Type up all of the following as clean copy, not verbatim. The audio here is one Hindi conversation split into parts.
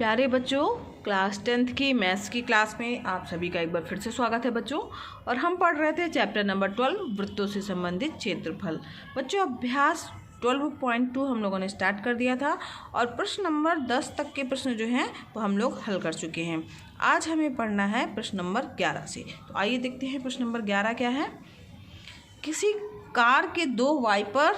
प्यारे बच्चों, क्लास 10th की मैथ्स की क्लास में आप सभी का एक बार फिर से स्वागत है बच्चों। और हम पढ़ रहे थे चैप्टर नंबर 12 वृत्तों से संबंधित क्षेत्रफल। बच्चों अभ्यास 12.2 हम लोगों ने स्टार्ट कर दिया था और प्रश्न नंबर 10 तक के प्रश्न जो हैं वो हम लोग हल कर चुके हैं। आज हमें पढ़ना है प्रश्न नंबर 11 से। तो आइए देखते हैं प्रश्न नंबर 11 क्या है। किसी कार के दो वाइपर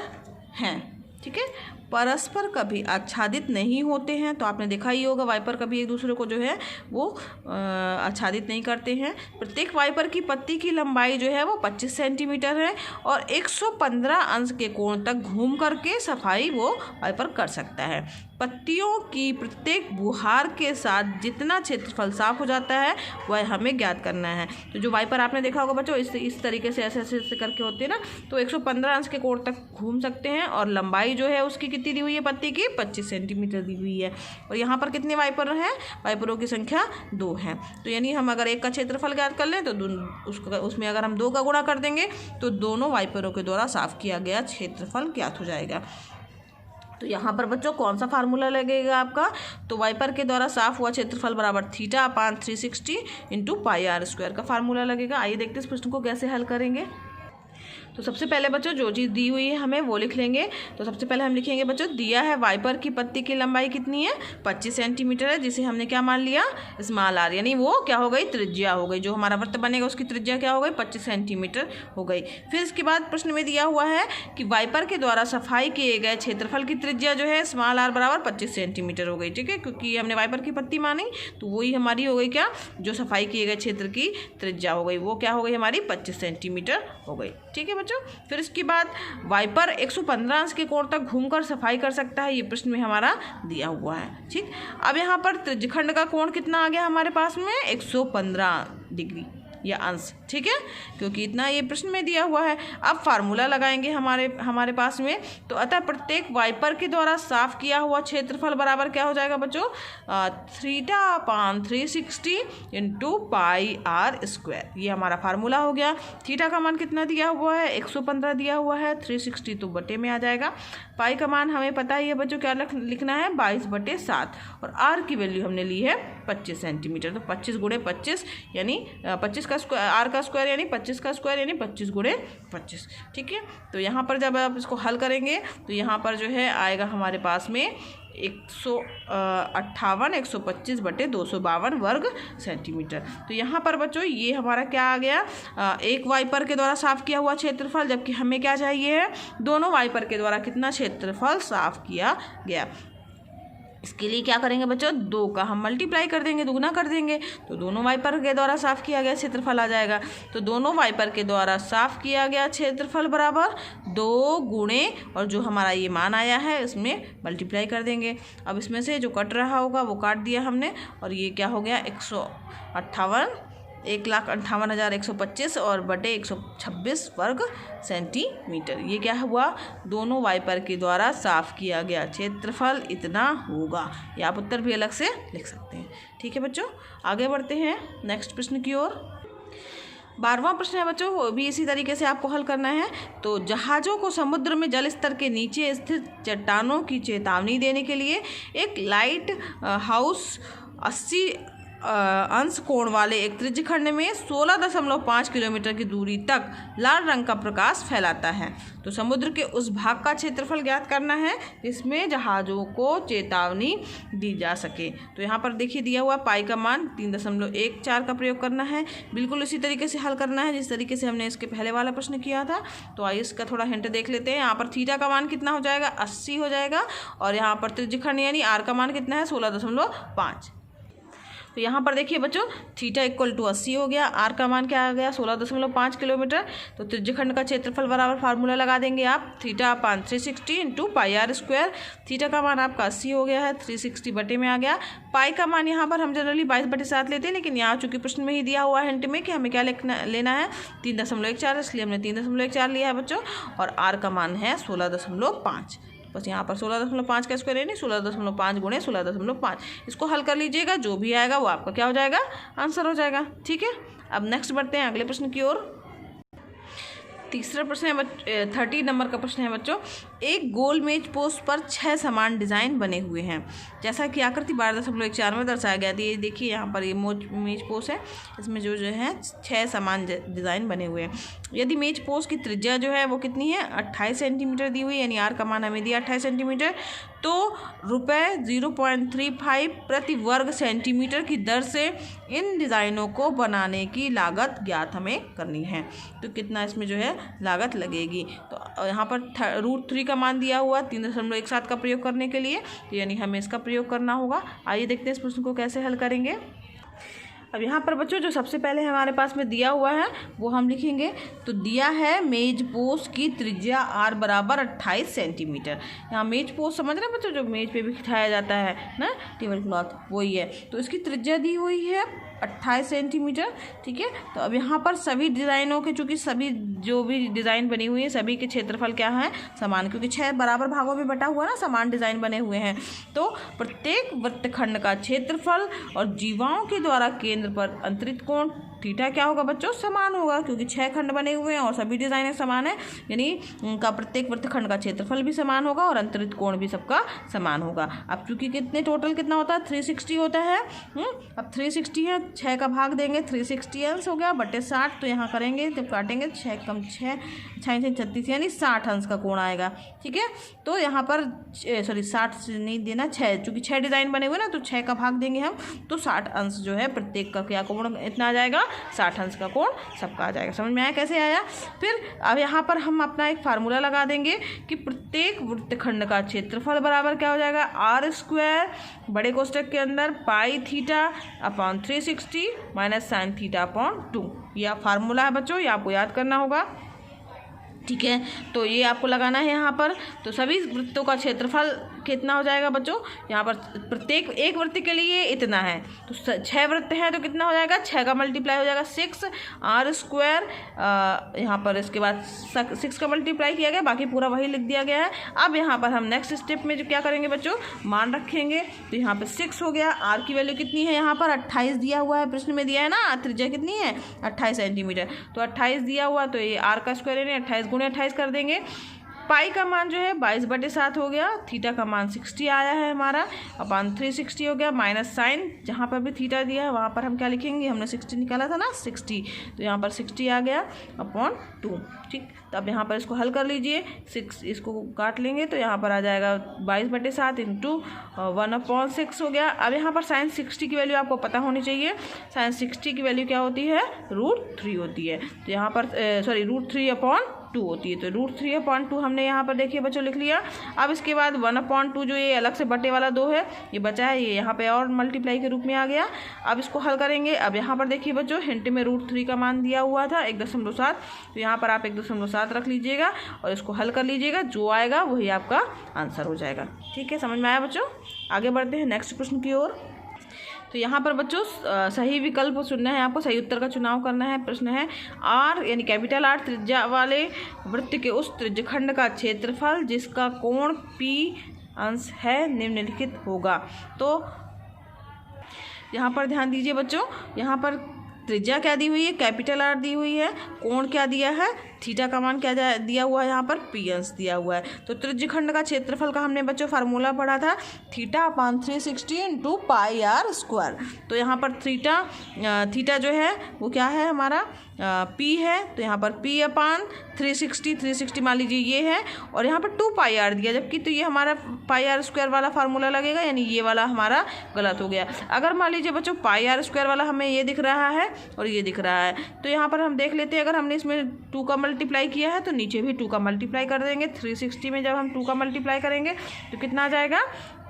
हैं, ठीक है, परस्पर कभी आच्छादित नहीं होते हैं। तो आपने देखा ही होगा वाइपर कभी एक दूसरे को जो है वो आच्छादित नहीं करते हैं। प्रत्येक वाइपर की पत्ती की लंबाई जो है वो 25 सेंटीमीटर है और 115 अंश के कोण तक घूम करके सफाई वो वाइपर कर सकता है। पत्तियों की प्रत्येक बुहार के साथ जितना क्षेत्रफल साफ हो जाता है वह हमें ज्ञात करना है। तो जो वाइपर आपने देखा होगा बच्चों इस तरीके से ऐसे करके होते हैं ना, तो 115 अंश के कोण तक घूम सकते हैं और लंबाई जो है उसकी कितनी दी हुई है पत्ती की 25 सेंटीमीटर दी हुई है। और यहाँ पर कितने वाइपर हैं, वाइपरों की संख्या 2 है। तो यानी हम अगर एक का क्षेत्रफल ज्ञात कर लें तो उसमें अगर हम 2 का गुणा कर देंगे तो दोनों वाइपरों के द्वारा साफ किया गया क्षेत्रफल ज्ञात हो जाएगा। तो यहाँ पर बच्चों कौन सा फार्मूला लगेगा आपका, तो वाइपर के द्वारा साफ हुआ क्षेत्रफल बराबर θ/360 × πr² का फार्मूला लगेगा। आइए देखते हैं इस प्रश्न को कैसे हल करेंगे। तो सबसे पहले बच्चों जो चीज़ दी हुई है हमें वो लिख लेंगे। तो सबसे पहले हम लिखेंगे बच्चों, दिया है वाइपर की पत्ती की लंबाई कितनी है 25 सेंटीमीटर है, जिसे हमने क्या मान लिया स्मॉल आर, यानी वो क्या हो गई त्रिज्या हो गई। जो हमारा वृत्त बनेगा उसकी त्रिज्या क्या हो गई 25 सेंटीमीटर हो गई। फिर इसके बाद प्रश्न में दिया हुआ है कि वाइपर के द्वारा सफाई किए गए क्षेत्रफल की त्रिज्या जो है स्मॉल आर बराबर 25 सेंटीमीटर हो गई, ठीक है, क्योंकि हमने वाइपर की पत्ती मानी तो वही हमारी हो गई क्या, जो सफाई किए गए क्षेत्र की त्रिज्या हो गई वो क्या हो गई हमारी 25 सेंटीमीटर हो गई, ठीक है बच्चों। फिर इसके बाद वाइपर 115 अंश के कोण तक घूमकर सफाई कर सकता है, ये प्रश्न में हमारा दिया हुआ है, ठीक। अब यहाँ पर त्रिज्यखंड का कोण कितना आ गया हमारे पास में 115 डिग्री या अंश, ठीक है, क्योंकि इतना ये प्रश्न में दिया हुआ है। अब फार्मूला लगाएंगे हमारे पास में। तो अतः प्रत्येक वाइपर के द्वारा साफ किया हुआ क्षेत्रफल बराबर क्या हो जाएगा बच्चों θ/360 × πr²। ये हमारा फार्मूला हो गया। थीटा का मान कितना दिया हुआ है 115 दिया हुआ है, 360 तो बटे में आ जाएगा। पाई का मान हमें पता ही है बच्चों, क्या लिखना है 22/7 और आर की वैल्यू हमने ली है 25 सेंटीमीटर। तो 25 × 25 यानी 25 का स्क्वायर, आर का स्क्वायर यानी 25 का स्क्वायर यानी 25 × 25, ठीक है। तो यहाँ पर जब आप इसको हल करेंगे तो यहाँ पर जो है आएगा हमारे पास में 125/252 वर्ग सेंटीमीटर। तो यहाँ पर बच्चों ये हमारा क्या आ गया, एक वाइपर के द्वारा साफ किया हुआ क्षेत्रफल, जबकि हमें क्या चाहिए है दोनों वाइपर के द्वारा कितना क्षेत्रफल साफ किया गया। इसके लिए क्या करेंगे बच्चों, 2 का हम मल्टीप्लाई कर देंगे, दुगुना कर देंगे, तो दोनों वाइपर के द्वारा साफ किया गया क्षेत्रफल आ जाएगा। तो दोनों वाइपर के द्वारा साफ किया गया क्षेत्रफल बराबर 2 गुणे और जो हमारा ये मान आया है इसमें मल्टीप्लाई कर देंगे। अब इसमें से जो कट रहा होगा वो काट दिया हमने और ये क्या हो गया 1,58,125 और बटे 126 वर्ग सेंटीमीटर। ये क्या हुआ, दोनों वाइपर के द्वारा साफ किया गया क्षेत्रफल इतना होगा। या आप उत्तर भी अलग से लिख सकते हैं, ठीक है बच्चों। आगे बढ़ते हैं नेक्स्ट प्रश्न की ओर। 12वां प्रश्न है बच्चों, वो भी इसी तरीके से आपको हल करना है। तो जहाज़ों को समुद्र में जल स्तर के नीचे स्थित चट्टानों की चेतावनी देने के लिए एक लाइट हाउस 80 अंश कोण वाले एक त्रिज्यखंड में 16.5 किलोमीटर की दूरी तक लाल रंग का प्रकाश फैलाता है। तो समुद्र के उस भाग का क्षेत्रफल ज्ञात करना है जिसमें जहाज़ों को चेतावनी दी जा सके। तो यहाँ पर देखिए दिया हुआ पाई का मान 3.14 का प्रयोग करना है। बिल्कुल इसी तरीके से हल करना है जिस तरीके से हमने इसके पहले वाला प्रश्न किया था। तो आइए इसका थोड़ा हिंट देख लेते हैं। यहाँ पर थीटा का मान कितना हो जाएगा 80 हो जाएगा और यहाँ पर त्रिज्यखंड यानी आर का मान कितना है 16.5। तो यहाँ पर देखिए बच्चों थीटा = 80 हो गया, आर का मान क्या आ गया 16.5 किलोमीटर। तो त्रिज्यखंड का क्षेत्रफल बराबर फार्मूला लगा देंगे आप θ/360 × πr²। थीटा का मान आपका 80 हो गया है, 360 बटे में आ गया। पाई का मान यहाँ पर हम जनरली 22/7 लेते हैं, लेकिन यहाँ चूँकि प्रश्न में ही दिया हुआ है हिंट में कि हमें क्या लेना है 3.14, इसलिए हमने 3.14 लिया है बच्चों। और आर का मान है 16.5। बस यहाँ पर 16.5 का स्क्वायर यानी 16.5 × 16.5। इसको हल कर लीजिएगा, जो भी आएगा वो आपका क्या हो जाएगा आंसर हो जाएगा, ठीक है। अब नेक्स्ट बढ़ते हैं अगले प्रश्न की ओर। तीसरा प्रश्न है 30 नंबर का प्रश्न है बच्चों, एक गोल मेज पोस्ट पर 6 समान डिज़ाइन बने हुए हैं, जैसा कि आकृति 12.14 में दर्शाया गया था। ये देखिए यहाँ पर ये मेज पोस्ट है, इसमें जो है 6 समान डिज़ाइन बने हुए हैं। यदि मेज पोस्ट की त्रिज्या जो है वो कितनी है, 28 सेंटीमीटर दी हुई, यानी आर का मान हमें दिया 28 सेंटीमीटर, तो रुपये 0.35 प्रति वर्ग सेंटीमीटर की दर से इन डिज़ाइनों को बनाने की लागत ज्ञात हमें करनी है। तो कितना इसमें जो है लागत लगेगी, तो यहाँ पर √3 का मान दिया हुआ 3.17 का प्रयोग करने के लिए, तो यानी हमें इसका प्रयोग करना होगा। आइए देखते हैं इस प्रश्न को कैसे हल करेंगे। अब यहाँ पर बच्चों जो सबसे पहले हमारे पास में दिया हुआ है वो हम लिखेंगे। तो दिया है मेज पोस्ट की त्रिज्या r बराबर 28 सेंटीमीटर। यहाँ मेज पोस्ट समझ रहे हैं बच्चों, जो मेज पे भी बिठाया जाता है ना, टेबल क्लॉथ, वही है। तो इसकी त्रिज्या दी हुई है 28 सेंटीमीटर, ठीक है। तो अब यहाँ पर सभी डिज़ाइनों के, चूँकि सभी जो भी डिज़ाइन बनी हुई है सभी के क्षेत्रफल क्या है, समान, क्योंकि 6 बराबर भागों में बटा हुआ ना, समान डिज़ाइन बने हुए हैं। तो प्रत्येक वृत्तखंड का क्षेत्रफल और जीवाओं के द्वारा केंद्र पर अंतरित कोण थीटा क्या होगा बच्चों, समान होगा, क्योंकि 6 खंड बने हुए हैं और सभी डिज़ाइनें समान है, यानी उनका प्रत्येक वृत्तखंड का क्षेत्रफल भी समान होगा और अंतरित कोण भी सबका समान होगा। अब चूँकि कितने टोटल कितना होता है, 360 होता है। अब 360 है, 6 का भाग देंगे, 360 अंश हो गया बटे 60, तो यहाँ करेंगे जब काटेंगे 6 कम 6 36 यानी 60 अंश का कोण आएगा, ठीक है। तो यहाँ पर 60 नहीं देना, 6, चूँकि 6 डिज़ाइन बने हुए ना, तो 6 का भाग देंगे हम, तो 60 अंश जो है प्रत्येक का क्या कोण इतना आ जाएगा, 60 अंश का कोण सबका आ जाएगा। समझ में आया कैसे आया। फिर अब यहाँ पर हम अपना एक फार्मूला लगा देंगे कि प्रत्येक वृत्तखंड का क्षेत्रफल बराबर क्या हो जाएगा, r² बड़े कोष्टक के अंदर pi theta upon 360 minus sine theta upon 2। यह फार्मूला है बच्चों, ये आपको याद करना होगा, ठीक है। तो ये आपको लगाना है यहाँ पर। तो सभी वृत्तों का क्षेत्रफल कितना हो जाएगा बच्चों, यहाँ पर प्रत्येक एक वृत्त के लिए इतना है, तो 6 वृत्त है तो कितना हो जाएगा, 6 का मल्टीप्लाई हो जाएगा 6 r², यहाँ पर इसके बाद 6 का मल्टीप्लाई किया गया, बाकी पूरा वही लिख दिया गया है। अब यहाँ पर हम नेक्स्ट स्टेप में जो क्या करेंगे बच्चों, मान रखेंगे। तो यहाँ पर 6 हो गया, r की वैल्यू कितनी है, यहाँ पर 28 दिया हुआ है, प्रश्न में दिया है ना, त्रिज्या कितनी है 28 सेंटीमीटर, तो 28 दिया हुआ, तो ये r का स्क्वायर यानी 28 गुणे 28 कर देंगे। पाई का मान जो है 22/7 हो गया, थीटा का मान 60 आया है हमारा, अपॉन 360 हो गया, माइनस साइन जहाँ पर भी थीटा दिया है वहाँ पर हम क्या लिखेंगे, हमने 60 निकाला था ना 60, तो यहाँ पर 60 आ गया अपॉन 2, ठीक। तो अब यहाँ पर इसको हल कर लीजिए, 6 इसको काट लेंगे तो यहाँ पर आ जाएगा 22/7 इंटू 1/6 हो गया। अब यहाँ पर साइन 60 की वैल्यू आपको पता होनी चाहिए, साइन 60 की वैल्यू क्या होती है, √3 होती है। तो यहाँ पर √3/2 होती है, तो √3/2 हमने यहाँ पर देखिए बच्चों लिख लिया। अब इसके बाद 1/2 जो ये अलग से बटे वाला 2 है ये बचा है, ये यहाँ पे और मल्टीप्लाई के रूप में आ गया। अब इसको हल करेंगे। अब यहाँ पर देखिए बच्चों हिंट में √3 का मान दिया हुआ था 1.7, तो यहाँ पर आप 1.7 रख लीजिएगा और इसको हल कर लीजिएगा, जो आएगा वही आपका आंसर हो जाएगा, ठीक है। समझ में आया बच्चों। आगे बढ़ते हैं नेक्स्ट प्रश्न की ओर। तो यहाँ पर बच्चों सही विकल्प चुनना है, आपको सही उत्तर का चुनाव करना है। प्रश्न है R यानी कैपिटल R त्रिज्या वाले वृत्त के उस त्रिज्यखंड का क्षेत्रफल जिसका कोण P अंश है निम्नलिखित होगा। तो यहाँ पर ध्यान दीजिए बच्चों, यहाँ पर त्रिज्या क्या दी हुई है, कैपिटल R दी हुई है, कोण क्या दिया है, थीटा का मान क्या दिया हुआ है, यहाँ पर P अंश दिया हुआ है। तो त्रिज्यखंड का क्षेत्रफल का हमने बच्चों फार्मूला पढ़ा था, theta upon 360 into pi r²। तो यहाँ पर थीटा जो है वो क्या है हमारा P है, तो यहाँ पर P अपॉन 360 मान लीजिए ये है, और यहाँ पर 2 पाई r दिया, जबकि तो ये हमारा पाई r² वाला फार्मूला लगेगा, यानी ये वाला हमारा गलत हो गया। अगर मान लीजिए बच्चों पाई r² वाला हमें ये दिख रहा है और ये दिख रहा है, तो यहाँ पर हम देख लेते हैं, अगर हमने इसमें 2 का मल्टीप्लाई किया है तो नीचे भी 2 का मल्टीप्लाई कर देंगे। 360 में जब हम 2 का मल्टीप्लाई करेंगे तो कितना आ जाएगा,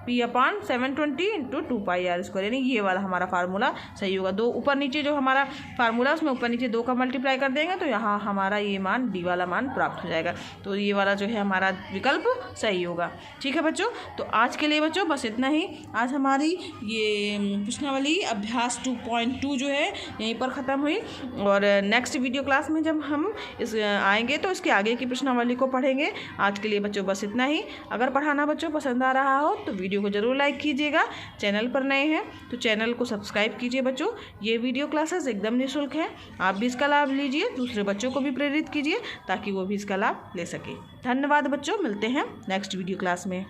P/720 इंटू 2 पाई r², यानी ये वाला हमारा फार्मूला सही होगा। दो ऊपर नीचे जो हमारा फार्मूला उसमें ऊपर नीचे 2 का मल्टीप्लाई कर देंगे तो यहाँ हमारा ये मान D वाला मान प्राप्त हो जाएगा। तो ये वाला जो है हमारा विकल्प सही होगा, ठीक है बच्चों। तो आज के लिए बच्चों बस इतना ही। आज हमारी ये प्रश्नावली अभ्यास 2.2 जो है यहीं पर ख़त्म हुई, और नेक्स्ट वीडियो क्लास में जब हम इस आएंगे तो इसके आगे की प्रश्नावली को पढ़ेंगे। आज के लिए बच्चों बस इतना ही। अगर पढ़ाना बच्चों पसंद आ रहा हो तो वीडियो वीडियो को ज़रूर लाइक कीजिएगा। चैनल पर नए हैं तो चैनल को सब्सक्राइब कीजिए बच्चों। ये वीडियो क्लासेस एकदम निःशुल्क है, आप भी इसका लाभ लीजिए, दूसरे बच्चों को भी प्रेरित कीजिए ताकि वो भी इसका लाभ ले सके। धन्यवाद बच्चों, मिलते हैं नेक्स्ट वीडियो क्लास में।